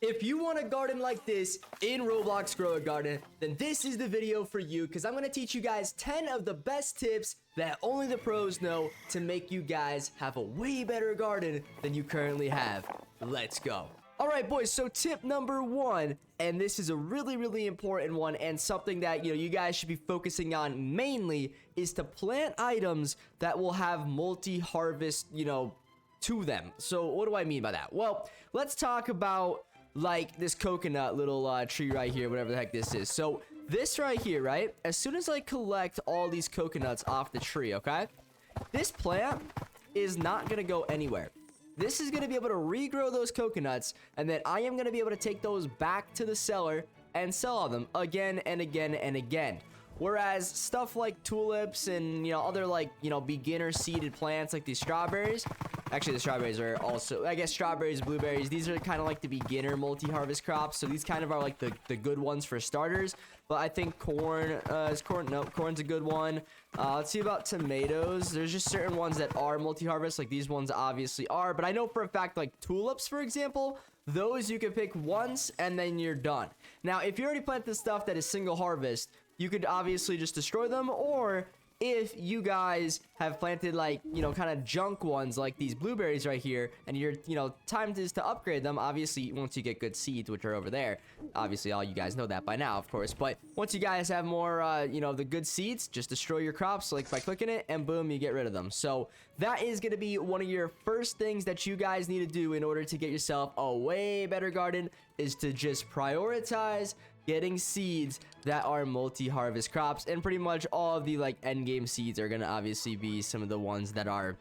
If you want a garden like this in Roblox Grow a Garden, then this is the video for you because I'm going to teach you guys 10 of the best tips that only the pros know to make you guys have a way better garden than you currently have. Let's go. Alright boys, so tip number 1, and this is a really important one and something that you guys should be focusing on mainly, is to plant items that will have multi-harvest, to them. So what do I mean by that? Well, let's talk about like this coconut little tree right here, whatever the heck this is. So this right here, right, as soon as I collect all these coconuts off the tree, okay, this plant is not gonna go anywhere. This is gonna be able to regrow those coconuts, and then I am gonna be able to take those back to the seller and sell them again and again and again. Whereas stuff like tulips and other like beginner seeded plants like these strawberries, actually the strawberries are also, I guess, strawberries, blueberries, these are kind of like the beginner multi-harvest crops, so these kind of are like the good ones for starters. But I think corn corn's a good one. Let's see about tomatoes. There's just certain ones that are multi-harvest, like these ones obviously are, but I know for a fact like tulips, for example, those you can pick once and then you're done. Now if you already plant the stuff that is single harvest, you could obviously just destroy them, or if you guys have planted like, kind of junk ones like these blueberries right here, and your, time is to upgrade them, obviously, once you get good seeds, which are over there. Obviously, all you guys know that by now, of course. But once you guys have more, the good seeds, just destroy your crops, like by clicking it, and boom, you get rid of them. So that is going to be one of your first things that you guys need to do in order to get yourself a way better garden, is to just prioritize getting seeds that are multi-harvest crops. And pretty much all of the like end game seeds are gonna obviously be some of the ones that are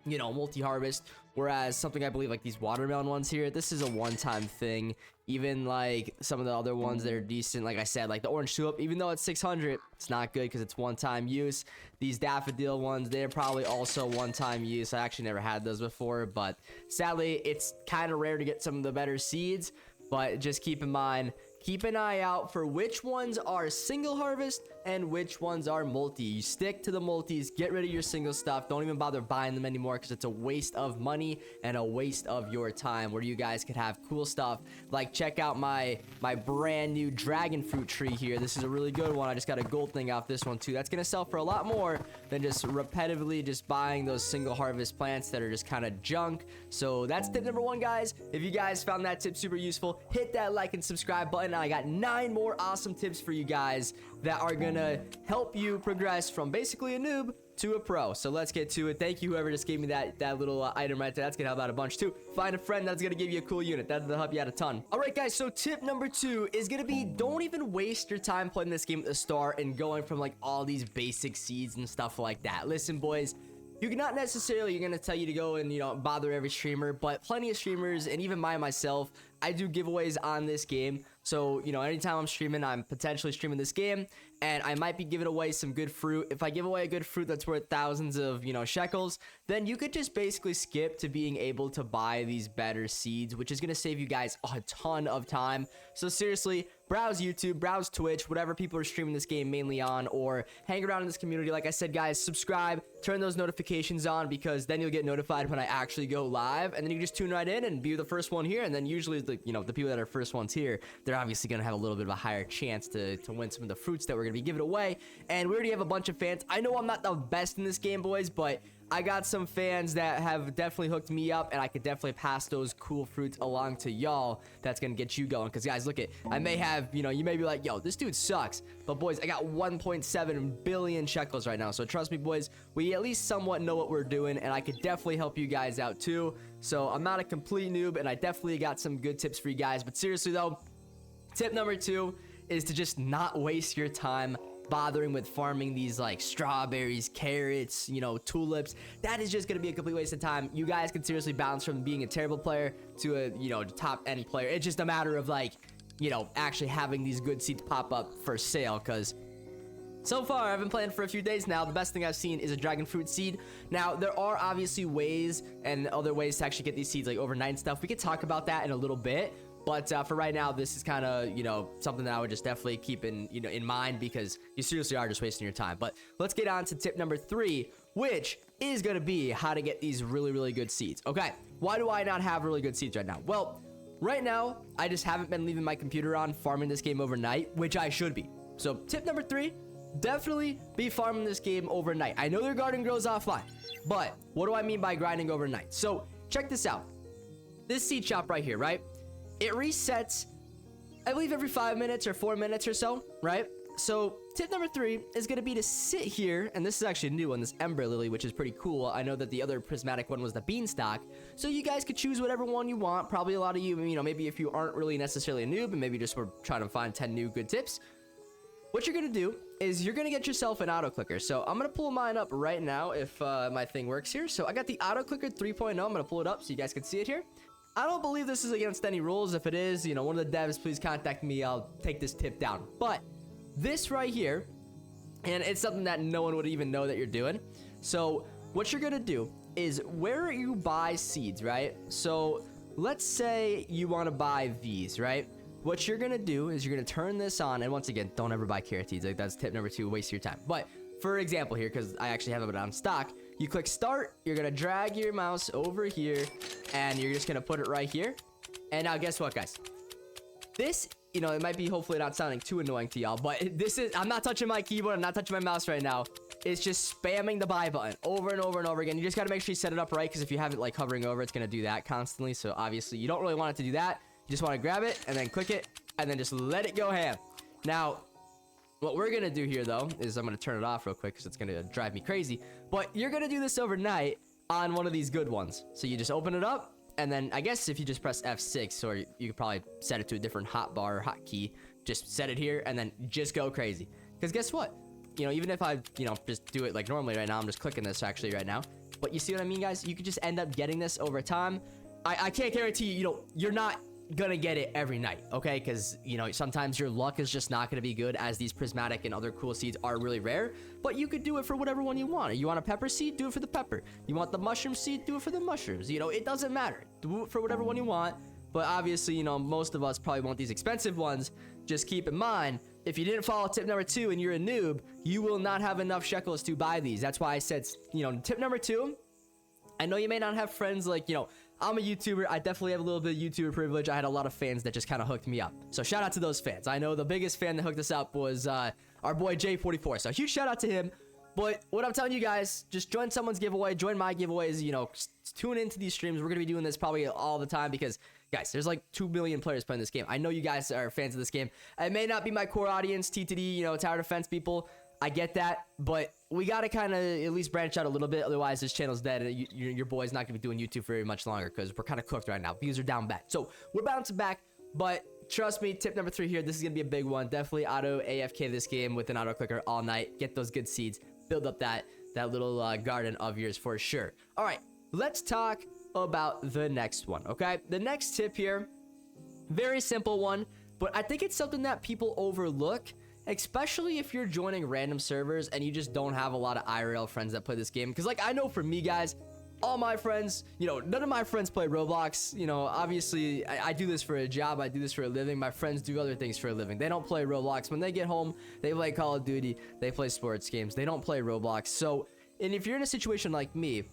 multi-harvest, whereas something I believe like these watermelon ones here, this is a one-time thing. Even like some of the other ones that are decent, like I said, like the orange tulip, even though it's 600, it's not good because it's one-time use. These daffodil ones, they're probably also one-time use. I actually never had those before, but sadly it's kind of rare to get some of the better seeds. But just keep in mind, keep an eye out for which ones are single harvest and which ones are multi. You stick to the multis, get rid of your single stuff. Don't even bother buying them anymore because it's a waste of money and a waste of your time, where you guys could have cool stuff. Like check out my brand new dragon fruit tree here. This is a really good one. I just got a gold thing off this one too. That's gonna sell for a lot more than just repetitively just buying those single harvest plants that are just kind of junk. So that's tip number 1, guys. If you guys found that tip super useful, hit that like and subscribe button. I got 9 more awesome tips for you guys that are gonna help you progress from basically a noob to a pro. So let's get to it. Thank you whoever just gave me that little item right there. That's gonna help out a bunch too. Find a friend that's gonna give you a cool unit. That'll help you out a ton. All right guys, so tip number 2 is gonna be, don't even waste your time playing this game at the start and going from like all these basic seeds and stuff like that. Listen boys, you cannot necessarily, gonna tell you to go and bother every streamer, but plenty of streamers, and even myself, I do giveaways on this game. So anytime I'm streaming, I'm potentially streaming this game, and I might be giving away some good fruit. If I give away a good fruit that's worth thousands of shekels, then you could just basically skip to being able to buy these better seeds, which is gonna save you guys a ton of time. So seriously, browse YouTube, browse Twitch, whatever people are streaming this game mainly on, or hang around in this community. Like I said, guys, subscribe, turn those notifications on, because then you'll get notified when I actually go live, and then you just tune right in and be the first one here. And then usually the people that are first ones here, they're obviously gonna have a little bit of a higher chance to win some of the fruits that we're gonna be giving away. And we already have a bunch of fans. I know I'm not the best in this game, boys, but I got some fans that have definitely hooked me up, and I could definitely pass those cool fruits along to y'all. That's gonna get you going. Because guys, look, I may have, you may be like, yo, this dude sucks, but boys, I got 1.7 billion shekels right now. So trust me, boys, we at least somewhat know what we're doing, and I could definitely help you guys out too. So I'm not a complete noob, and I definitely got some good tips for you guys. But seriously though, tip number 2 is to just not waste your time bothering with farming these like strawberries, carrots, tulips. That is just gonna be a complete waste of time. You guys can seriously bounce from being a terrible player to a top end player. It's just a matter of like actually having these good seeds pop up for sale. Because so far, I've been playing for a few days now. The best thing I've seen is a dragon fruit seed. Now, there are obviously ways and other ways to actually get these seeds, like overnight stuff. We could talk about that in a little bit. But for right now, this is kind of, something that I would just definitely keep in mind, because you seriously are just wasting your time. But let's get on to tip number 3, which is going to be how to get these really good seeds. Okay, why do I not have really good seeds right now? Well, right now, I just haven't been leaving my computer on farming this game overnight, which I should be. So tip number 3, definitely be farming this game overnight. I know their garden grows offline, but what do I mean by grinding overnight? So check this out. This seed shop right here, right? It resets, I believe, every 5 minutes or 4 minutes or so, right? So tip number 3 is going to be to sit here, and this is actually a new one, this Ember Lily, which is pretty cool. I know that the other prismatic one was the Beanstalk, so you guys could choose whatever one you want. Probably a lot of you, you know, maybe if you aren't really necessarily a noob, and maybe just were trying to find 10 new good tips, what you're going to do is you're going to get yourself an auto clicker. So I'm going to pull mine up right now if my thing works here. So I got the auto clicker 3.0. I'm going to pull it up so you guys can see it here. I don't believe this is against any rules. If it is, you know, one of the devs, please contact me. I'll take this tip down. But this right here, and it's something that no one would even know that you're doing. So what you're gonna do is where you buy seeds, right? So let's say you want to buy these, right? What you're gonna do is you're gonna turn this on, and once again, don't ever buy carrot seeds. Like, that's tip number 2, waste your time. But for example here, because I actually have it on stock, you click start, you're gonna drag your mouse over here, and you're just gonna put it right here. And now guess what, guys? This, you know, it might be hopefully not sounding too annoying to y'all, but this is, I'm not touching my keyboard, I'm not touching my mouse right now. It's just spamming the buy button over and over and over again. You just got to make sure you set it up right, because if you have it like hovering over, it's going to do that constantly. So obviously you don't really want it to do that. You just want to grab it and then click it and then just let it go ham. Now, what we're going to do here though, is I'm going to turn it off real quick because it's going to drive me crazy. But you're going to do this overnight on one of these good ones. So you just open it up. And then I guess if you just press F6, or you could probably set it to a different hotbar or hotkey, just set it here and then just go crazy. Because guess what? You know, even if I, you know, just do it like normally right now, I'm just clicking this actually right now. But you see what I mean, guys? You could just end up getting this over time. I can't guarantee you, you know, you're not gonna get it every night, okay? Because, you know, sometimes your luck is just not gonna be good, as these prismatic and other cool seeds are really rare. But you could do it for whatever one you want. You want a pepper seed, do it for the pepper. You want the mushroom seed, do it for the mushrooms. You know, it doesn't matter. Do it for whatever one you want. But obviously, you know, most of us probably want these expensive ones. Just keep in mind, if you didn't follow tip number 2 and you're a noob, you will not have enough shekels to buy these. That's why I said, you know, tip number 2, I know you may not have friends like, you know, I'm a YouTuber. I definitely have a little bit of YouTuber privilege. I had a lot of fans that just kind of hooked me up. So shout out to those fans. I know the biggest fan that hooked us up was our boy J44. So huge shout out to him. But what I'm telling you guys, just join someone's giveaway, join my giveaways, you know, tune into these streams. We're going to be doing this probably all the time because, guys, there's like 2 million players playing this game. I know you guys are fans of this game. It may not be my core audience, TTD, you know, tower defense people. I get that, but we got to kind of at least branch out a little bit. Otherwise, this channel's dead. Your boy's not going to be doing YouTube for very much longer because we're kind of cooked right now. Views are down bad. So we're bouncing back, but trust me, tip number 3 here, this is going to be a big one. Definitely auto AFK this game with an auto clicker all night. Get those good seeds. Build up that little garden of yours for sure. All right, let's talk about the next one, okay? The next tip here, very simple one, but I think it's something that people overlook, especially if you're joining random servers and you just don't have a lot of IRL friends that play this game. Because, like, I know for me, guys, all my friends, you know, none of my friends play Roblox. You know, obviously, I do this for a job. I do this for a living. My friends do other things for a living. They don't play Roblox. When they get home, they play Call of Duty. They play sports games. They don't play Roblox. So, and if you're in a situation like me,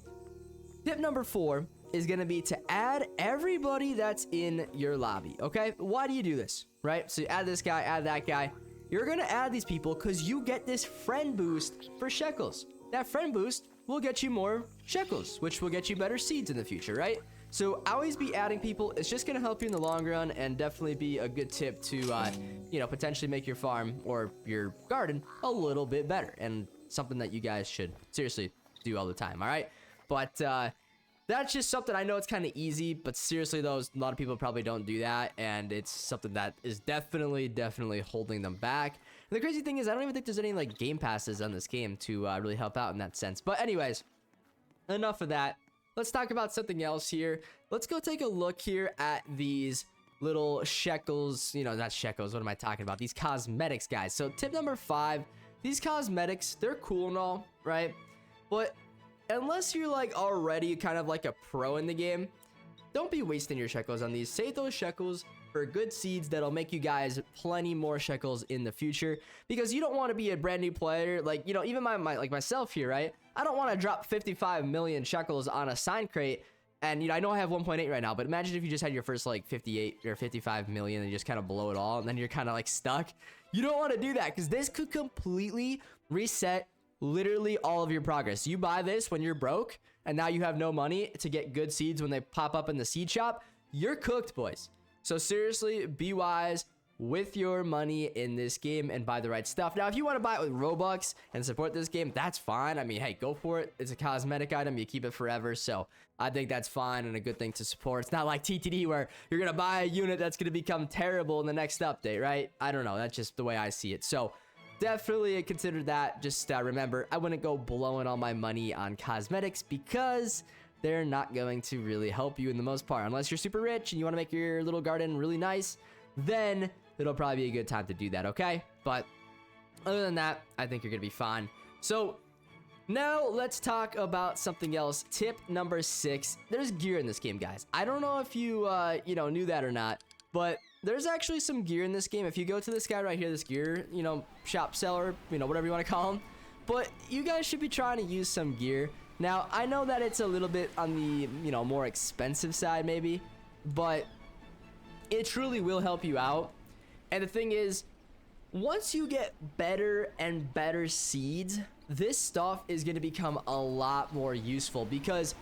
tip number 4 is going to be to add everybody that's in your lobby, okay? Why do you do this, right? So you add this guy, add that guy. You're going to add these people because you get this friend boost for shekels. That friend boost will get you more shekels, which will get you better seeds in the future, right? So always be adding people. It's just going to help you in the long run and definitely be a good tip to, you know, potentially make your farm or your garden a little bit better, and something that you guys should seriously do all the time, all right? But that's just something, I know it's kind of easy, but seriously though, a lot of people probably don't do that, and it's something that is definitely holding them back. And the crazy thing is, I don't even think there's any like game passes on this game to really help out in that sense. But anyways, enough of that. Let's talk about something else here. Let's go take a look here at these little shekels, you know, not shekels, what am I talking about? These cosmetics, guys. So tip number 5, these cosmetics, they're cool and all, right? But unless you're like already kind of like a pro in the game, don't be wasting your shekels on these. Save those shekels for good seeds that'll make you guys plenty more shekels in the future, because you don't want to be a brand new player. Like, you know, even my like myself here, right? I don't want to drop 55 million shekels on a sign crate And, you know, I know I have 1.8 right now, but imagine if you just had your first, like, 58 or 55 million and you just kind of blow it all, and then you're kind of, like, stuck. You don't want to do that, because this could completely reset literally all of your progress. You buy this when you're broke, and now you have no money to get good seeds when they pop up in the seed shop. You're cooked, boys. So seriously, be wise with your money in this game and buy the right stuff. Now, if you want to buy it with Robux and support this game, that's fine. I mean, hey, go for it. It's a cosmetic item. You keep it forever. So I think that's fine and a good thing to support. It's not like TTD where you're going to buy a unit that's going to become terrible in the next update, right? I don't know. That's just the way I see it. So definitely consider that. Just remember, I wouldn't go blowing all my money on cosmetics, because they're not going to really help you in the most part. Unless you're super rich and you want to make your little garden really nice, then it'll probably be a good time to do that, okay? But other than that, I think you're gonna be fine. So now let's talk about something else. Tip number 6. There's gear in this game, guys. I don't know if you you know, knew that or not, but there's actually some gear in this game. If you go to this guy right here, this gear, you know, shop seller, you know, whatever you want to call him, but you guys should be trying to use some gear. Now, I know that it's a little bit on the, you know, more expensive side maybe, but it truly will help you out. And the thing is, once you get better and better seeds, this stuff is going to become a lot more useful, because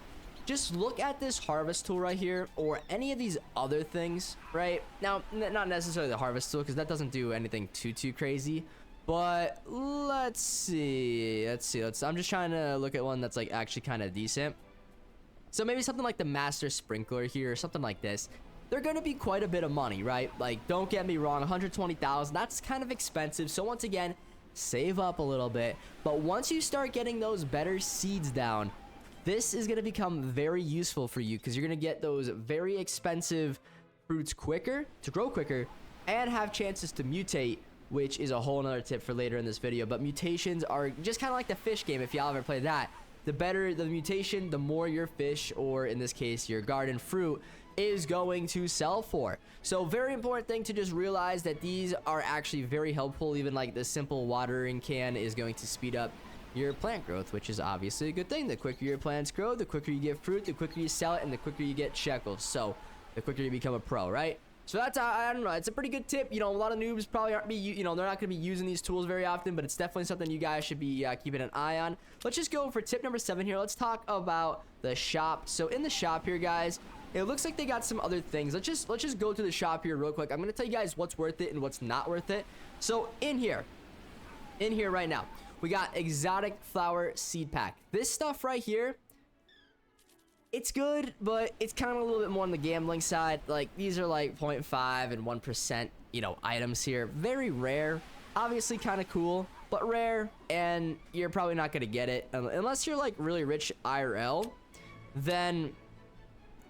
just look at this harvest tool right here, or any of these other things, right? Now, not necessarily the harvest tool, because that doesn't do anything too crazy. But let's see. I'm just trying to look at one that's like actually kind of decent. So maybe something like the master sprinkler here, or something like this. They're going to be quite a bit of money, right? Like, don't get me wrong, 120,000, that's kind of expensive. So once again, save up a little bit. But once you start getting those better seeds down, this is going to become very useful for you, because you're going to get those very expensive fruits quicker, to grow quicker, and have chances to mutate, which is a whole nother tip for later in this video. But mutations are just kind of like the fish game, if y'all ever played that. The better the mutation, the more your fish, or in this case, your garden fruit, is going to sell for. So very important thing to just realize that these are actually very helpful. Even like the simple watering can is going to speed up your plant growth, which is obviously a good thing. The quicker your plants grow, the quicker you get fruit, the quicker you sell it, and the quicker you get shekels. So the quicker you become a pro, right? So that's, I don't know, it's a pretty good tip. You know, a lot of noobs probably aren't you know, they're not going to be using these tools very often, but it's definitely something you guys should be keeping an eye on. Let's just go for tip number 7 here. Let's talk about the shop. So in the shop here, guys, it looks like they got some other things. Let's just go to the shop here real quick. I'm going to tell you guys what's worth it and what's not worth it. So in here right now, we got exotic flower seed pack. This stuff right here, it's good, but it's kind of a little bit more on the gambling side. Like, these are like 0.5 and 1%, you know, items here. Very rare. Obviously kind of cool, but rare, and you're probably not going to get it unless you're like really rich IRL. Then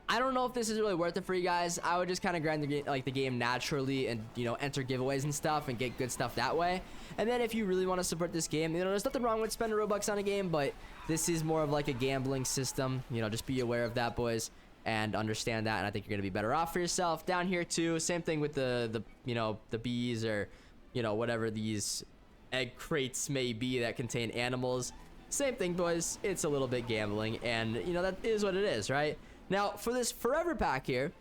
I don't know if this is really worth it for you guys. I would just kind of grind the game naturally, and, you know, enter giveaways and stuff and get good stuff that way. And then if you really want to support this game, you know, there's nothing wrong with spending Robux on a game, but this is more of like a gambling system. You know, just be aware of that, boys, and understand that. And I think you're going to be better off for yourself. Down here too, same thing with the you know, the bees, or, you know, whatever these egg crates may be that contain animals. Same thing, boys. It's a little bit gambling, and, you know, that is what it is, right? Now, for this forever pack here,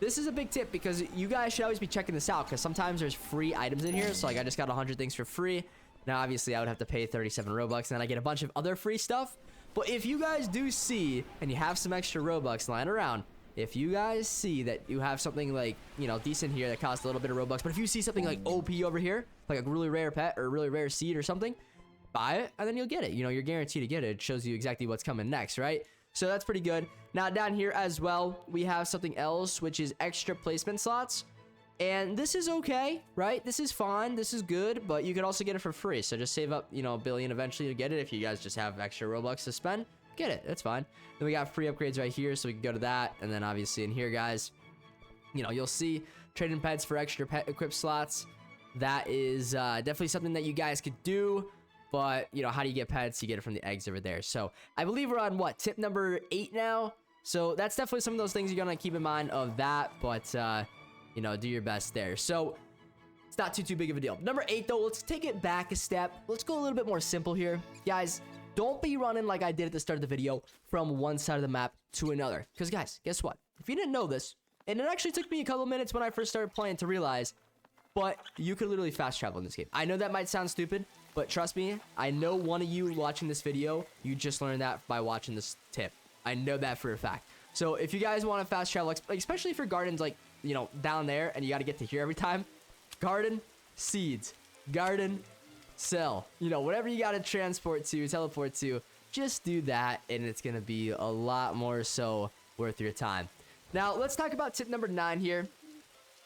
this is a big tip, because you guys should always be checking this out, because sometimes there's free items in here. So like, I just got 100 things for free. Now obviously I would have to pay 37 Robux, and then I get a bunch of other free stuff. But if you guys do see, and you have some extra Robux lying around, if you guys see that you have something like, you know, decent here that costs a little bit of Robux, but if you see something like OP over here, like a really rare pet or a really rare seed or something, buy it, and then you'll get it. You know, you're guaranteed to get it. It shows you exactly what's coming next, right? So that's pretty good. Now down here as well, we have something else, which is extra placement slots. And this is okay, right? This is fine. This is good, but you could also get it for free. So just save up, you know, $1 billion eventually to get it. If you guys just have extra Robux to spend, get it. That's fine. Then we got free upgrades right here, so we can go to that. And then obviously in here, guys, you know, you'll see trading pets for extra pet equip slots. That is definitely something that you guys could do. But, you know, how do you get pets? You get it from the eggs over there. So I believe we're on, what, tip number 8 now? So that's definitely some of those things you're going to keep in mind of that. But, you know, do your best there. So it's not too big of a deal. Number 8, though, let's take it back a step. Let's go a little bit more simple here. Guys, don't be running like I did at the start of the video from one side of the map to another. Because guys, guess what? If you didn't know this, and it actually took me a couple minutes when I first started playing to realize, but you could literally fast travel in this game. I know that might sound stupid, but trust me, I know one of you watching this video, you just learned that by watching this tip. I know that for a fact. So if you guys want to fast travel, especially for gardens like, you know, down there, and you got to get to here every time, garden, seeds, garden, sell, you know, whatever you got to transport to, teleport to, just do that, and it's going to be a lot more so worth your time. Now, let's talk about tip number 9 here,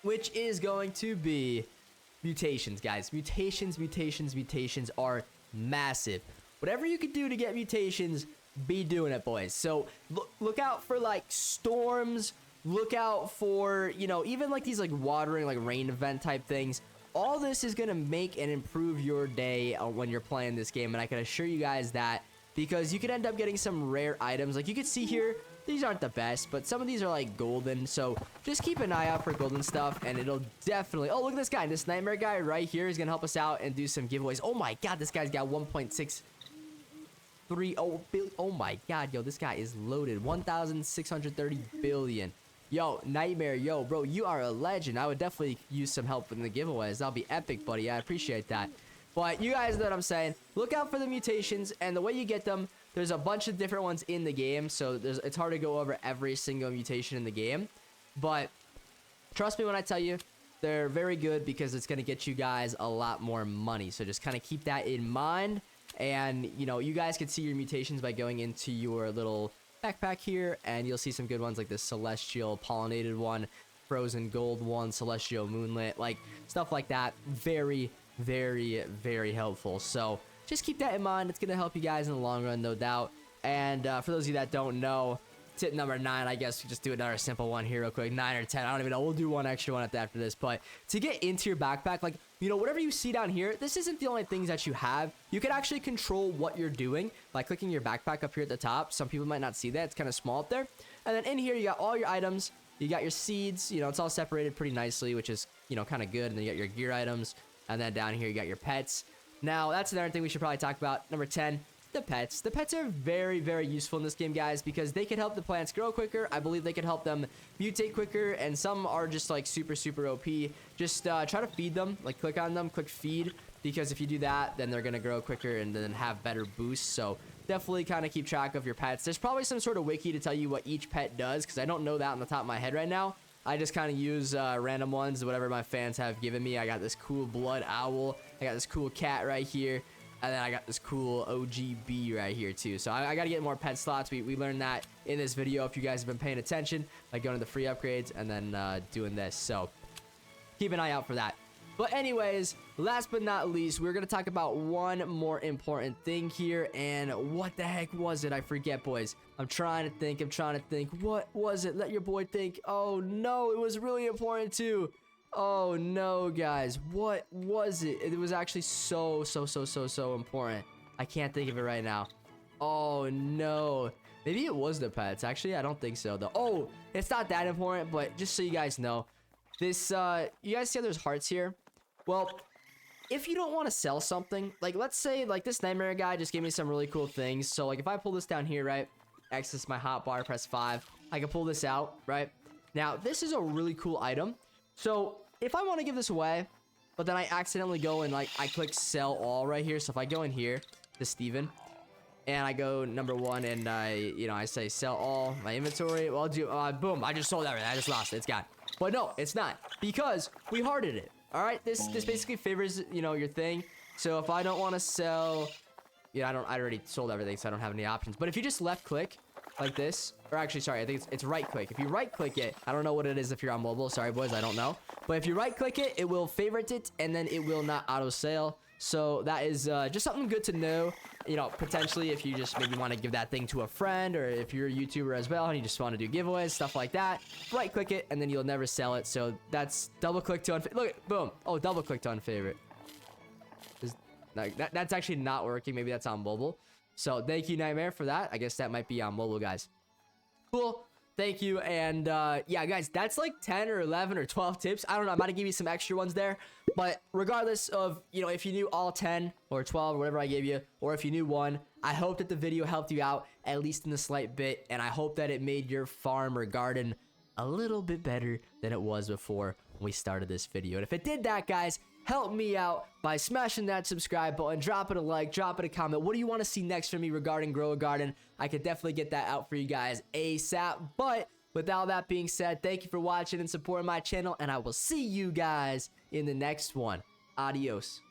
which is going to be mutations, guys. Mutations are massive. Whatever you can do to get mutations, be doing it, boys. So look out for like storms, look out for, you know, even like these like watering, like rain event type things. All this is gonna make and improve your day when you're playing this game, and I can assure you guys that, because you could end up getting some rare items. Like you can see here, these aren't the best, but some of these are like golden, so just keep an eye out for golden stuff, and it'll definitely... Oh, look at this guy. This nightmare guy right here is gonna help us out and do some giveaways. Oh my god, this guy's got 1.630 oh my god, yo, this guy is loaded. 1,630 billion. Yo, nightmare, yo, bro, you are a legend. I would definitely use some help in the giveaways. That'll be epic, buddy. I appreciate that. But you guys know what I'm saying. Look out for the mutations, and the way you get them, there's a bunch of different ones in the game, so it's hard to go over every single mutation in the game. But trust me when I tell you, they're very good, because it's going to get you guys a lot more money. So just kind of keep that in mind. And, you know, you guys can see your mutations by going into your little backpack here, and you'll see some good ones like this celestial pollinated one, frozen gold one, celestial moonlit, like stuff like that. Very, very, very helpful. So just keep that in mind. It's going to help you guys in the long run, no doubt. And for those of you that don't know, tip number 9, I guess we just do another simple one here real quick. 9 or 10, I don't even know. We'll do one extra one after this. But to get into your backpack, like, you know, whatever you see down here, this isn't the only things that you have. You can actually control what you're doing by clicking your backpack up here at the top. Some people might not see that. It's kind of small up there. And then in here, you got all your items. You got your seeds. You know, it's all separated pretty nicely, which is, you know, kind of good. And then you got your gear items. And then down here, you got your pets. Now, that's another thing we should probably talk about. Number 10, the pets. The pets are very, very useful in this game, guys, because they can help the plants grow quicker. I believe they can help them mutate quicker, and some are just like super, super OP. Just try to feed them, like click on them, click feed, because if you do that, then they're going to grow quicker and then have better boosts. So definitely kind of keep track of your pets. There's probably some sort of wiki to tell you what each pet does, because I don't know that on the top of my head right now. I just kind of use random ones, whatever my fans have given me. I got this cool blood owl. I got this cool cat right here. And then I got this cool OGB right here too. So I got to get more pet slots. We learned that in this video if you guys have been paying attention. Like going to the free upgrades and then doing this. So keep an eye out for that. But anyways, last but not least, we're going to talk about one more important thing here. And what the heck was it? I forget, boys. I'm trying to think. What was it? Let your boy think. Oh, no. It was really important, too. Oh, no, guys. What was it? It was actually so important. I can't think of it right now. Oh, no. Maybe it was the pets. Actually, I don't think so, though. Oh, it's not that important, but just so you guys know. This, you guys see how there's hearts here? Well, if you don't want to sell something, like let's say like this nightmare guy just gave me some really cool things. So like if I pull this down here, right, access my hotbar, press 5, I can pull this out, right? Now this is a really cool item. So if I want to give this away, but then I accidentally go and like I click sell all right here. So if I go in here to Steven and I go number 1 and I say sell all my inventory, well, I'll do boom, I just sold everything. I just lost it. It's gone. But no, it's not, because we hearted it. All right, this basically favors, you know, your thing. So if I don't want to sell, I already sold everything, so I don't have any options. But if you just left click like this, or actually, sorry, I think it's right click. If you right click it, I don't know what it is if you're on mobile. Sorry, boys, I don't know. But if you right click it, it will favorite it, and then it will not auto sale. So that is just something good to know. You know, potentially if you just maybe want to give that thing to a friend, or if you're a YouTuber as well and you just want to do giveaways, stuff like that, right click it and then you'll never sell it. So that's double click to unfavorite. Look, boom. Oh, double click to unfavorite. That's actually not working. Maybe that's on mobile. So thank you, Nightmare, for that. I guess that might be on mobile, guys. Cool. Thank you. And yeah, guys, that's like 10 or 11 or 12 tips. I don't know. I might have give you some extra ones there. But regardless of, you know, if you knew all 10 or 12 or whatever I gave you, or if you knew one, I hope that the video helped you out at least in a slight bit. And I hope that it made your farm or garden a little bit better than it was before we started this video. And if it did that, guys, help me out by smashing that subscribe button, dropping a like, dropping a comment. What do you want to see next from me regarding Grow a Garden? I could definitely get that out for you guys ASAP. But with all that being said, thank you for watching and supporting my channel, and I will see you guys in the next one. Adios.